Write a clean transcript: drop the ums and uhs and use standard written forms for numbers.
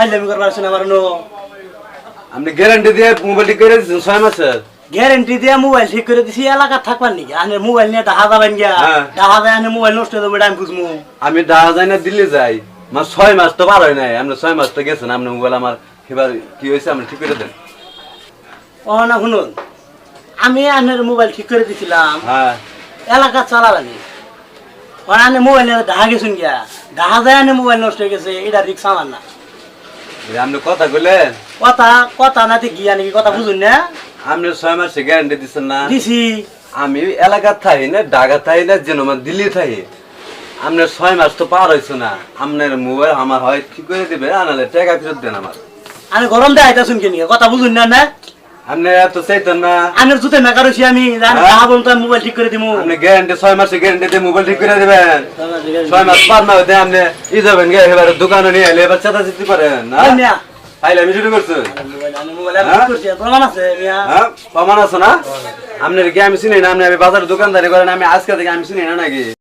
ফাইলামি করবার আছে না আমার নো আপনি গ্যারান্টি দিয়ে মোবাইল ঠিক করে দিচ্ছেন 6 মাসের? গ্যারান্টি দিয়ে মোবাইল ঠিক করে দিছি এলাকা থাকবার নাকি আনে মোবাইল নিয়ে ডাহা যাবেন গিয়া হ্যাঁ। ডাহা যায় আনে মোবাইল নষ্ট হয়ে যাবে এটা আমি বুঝবো আমি ডাহা যাই না দিল্লি যাই, 6 মাস তো পার হয় নাই, আপনি 6 মাস তো গেছেন, আপনার মোবাইল আমার এবার কি হয়েছে আপনি ঠিক করে দেন। ও না শুনুন আমি আনের মোবাইল ঠিক করে দিছিলাম হ্যাঁ এলাকা চালাবানি আনে মোবাইল নিয়ে ডাহা গেছুন গিয়া ডাহা যায় আনে মোবাইল নষ্ট হয়ে গেছে এটা রিক্স আমার না আপনি কথা কইলেন, কথা কথা না গিয়া নাকি কথা বুঝুন না আপনি 6 মাসে গ্যারান্টি দিচ্ছেন না। দিছি আমি এলাকার থাই না, ঢাকা থাই না, যেন আমার দিল্লি থাই, আপনার 6 মাস তো পার হয়েছে না, আপনার মোবাইল আমার হয় ঠিক করে দিবে, আনালে টাকা ফেরত দেন আমার। আমি গরম দেয় আইতা শুনকে নিয়ে কথা বুঝুন না না আপনি এত চাইতেন না, আনের জুতে মেকার হইছি আমি ডাহা বলতো আমি মোবাইল ঠিক করে দিব আপনি গ্যারান্টি 6 মাসে গ্যারান্টি দিয়ে মোবাইল ঠিক করে দিবেন। 6 মাস পার না হইতে আপনি ই যাবেন গে, এবার দোকানে নিয়ে এলে এবার চেতাচেতি করেন না, ফাইলে আমি শুরু করছেন। প্রমাণ আছে মিয়া হ্যাঁ প্রমাণ আছে না? আপনার কি আমি চিনি না? আপনি বাজারে দোকানদারি করেন, আমি আজকে থেকে আমি চিনি না নাকি?